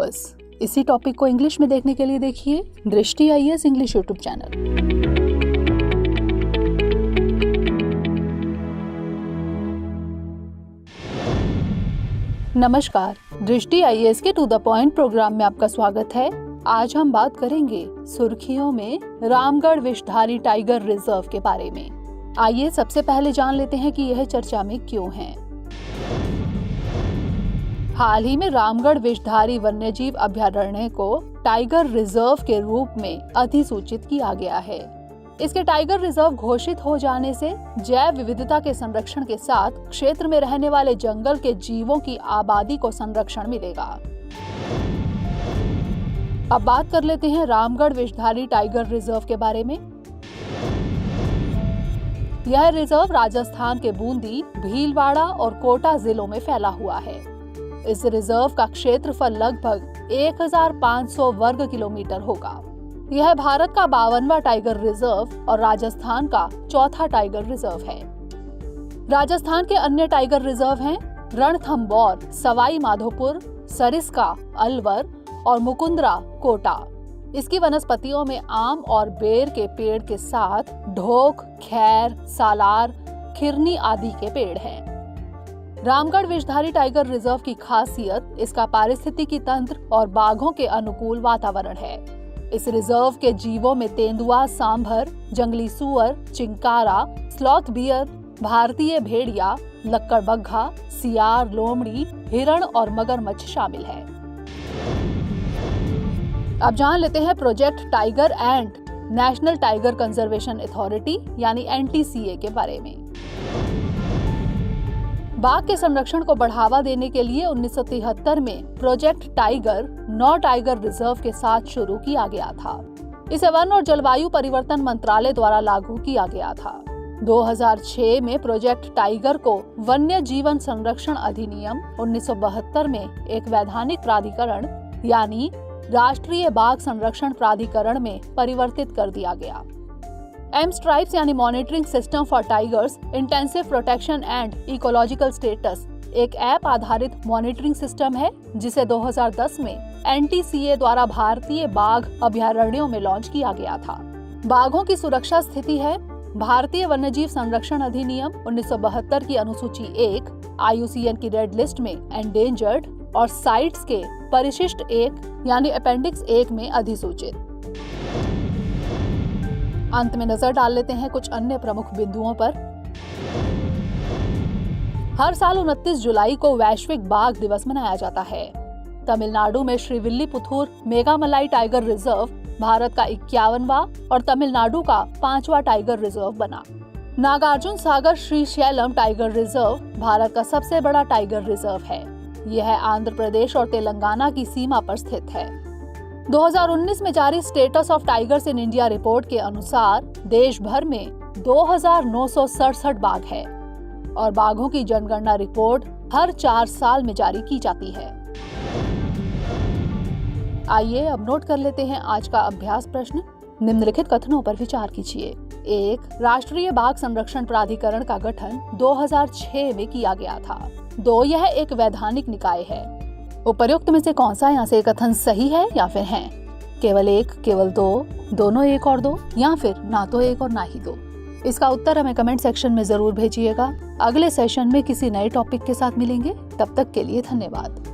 Viewers, इसी topic को English में देखने के लिए देखिए दृष्टि आईएएस इंग्लिश यूट्यूब चैनल। नमस्कार, दृष्टि आईएएस के टू द पॉइंट प्रोग्राम में आपका स्वागत है। आज हम बात करेंगे सुर्खियों में रामगढ़ विषधारी टाइगर रिजर्व के बारे में। आइए सबसे पहले जान लेते हैं कि यह चर्चा में क्यों है। हाल ही में रामगढ़ विषधारी वन्यजीव अभयारण्य को टाइगर रिजर्व के रूप में अधिसूचित किया गया है। इसके टाइगर रिजर्व घोषित हो जाने से जैव विविधता के संरक्षण के साथ क्षेत्र में रहने वाले जंगल के जीवों की आबादी को संरक्षण मिलेगा। अब बात कर लेते हैं रामगढ़ विषधारी टाइगर रिजर्व के बारे में। यह रिजर्व राजस्थान के बूंदी, भीलवाड़ा और कोटा जिलों में फैला हुआ है। इस रिजर्व का क्षेत्रफल लगभग 1500 वर्ग किलोमीटर होगा। यह भारत का 52वां टाइगर रिजर्व और राजस्थान का चौथा टाइगर रिजर्व है। राजस्थान के अन्य टाइगर रिजर्व हैं रणथंभौर, सवाई माधोपुर, सरिस्का, अलवर और मुकुंदरा, कोटा। इसकी वनस्पतियों में आम और बेर के पेड़ के साथ ढोक, खैर, सालार, खिरनी आदि के पेड़ हैं। रामगढ़ विषधारी टाइगर रिजर्व की खासियत इसका पारिस्थितिकी तंत्र और बाघों के अनुकूल वातावरण है। इस रिजर्व के जीवों में तेंदुआ, सांभर, जंगली सुअर, चिंकारा, स्लॉथ बियर, भारतीय भेड़िया, लक्कड़बग्घा, सियार, लोमड़ी, हिरण और मगरमच्छ शामिल है। अब जान लेते हैं project tiger and national tiger conservation authority यानी NTCA के बारे में। बाघ के संरक्षण को बढ़ावा देने के लिए 1973 में प्रोजेक्ट टाइगर 9 टाइगर रिजर्व के साथ शुरू किया गया था। इसे वन और जलवायु परिवर्तन मंत्रालय द्वारा लागू किया गया था। 2006 में प्रोजेक्ट टाइगर को वन्य जीवन संरक्षण अधिनियम 1972 में एक वैधानिक प्राधिकरण यानी राष्ट्रीय बाघ संरक्षण प्राधिकरण में परिवर्तित कर दिया गया। M-Stripes यानी monitoring system for tigers intensive protection and ecological status एक ऐप आधारित मॉनिटरिंग सिस्टम है जिसे 2010 में NTCA द्वारा भारतीय बाघ अभयारण्यों में लॉन्च किया गया था। बाघों की सुरक्षा स्थिति है भारतीय वन्यजीव संरक्षण अधिनियम 1972 की अनुसूची 1, IUCN की रेड लिस्ट में एंडेंजर्ड और साइट्स के परिशिष्ट 1 यानी अपेंडिक्स 1 में अधिसूचित। अंत में नजर डाल लेते हैं कुछ अन्य प्रमुख बिंदुओं पर। हर साल 29 जुलाई को वैश्विक बाघ दिवस मनाया जाता है। तमिलनाडु में श्रीविल्लीपुथूर मेघामलाई टाइगर रिजर्व भारत का 51वां और तमिलनाडु का 5वां टाइगर रिजर्व बना। नागार्जुन सागर श्रीशैलम टाइगर रिजर्व भारत का सबसे बड़ा टाइगर रिजर्व है। यह आंध्र प्रदेश और तेलंगाना की सीमा पर स्थित है। 2019 में जारी status of tigers in India report के अनुसार देश भर में 2967 बाघ है और बाघों की जनगणना रिपोर्ट हर 4 साल में जारी की जाती है। आइए अब नोट कर लेते हैं आज का अभ्यास प्रश्न। निम्नलिखित कथनों पर विचार कीजिए। 1. राष्ट्रीय बाघ संरक्षण प्राधिकरण का गठन 2006 में किया गया था। 2. यह एक वैधानिक निकाय है। उपर्युक्त में से कौन सा यहाँ से कथन सही है या फिर है? केवल 1, केवल 2, दोनों 1 और 2 या फिर ना तो 1 और ना ही 2? इसका उत्तर हमें कमेंट सेक्शन में जरूर भेजिएगा। अगले सेशन में किसी नए टॉपिक के साथ मिलेंगे। तब तक के लिए धन्यवाद।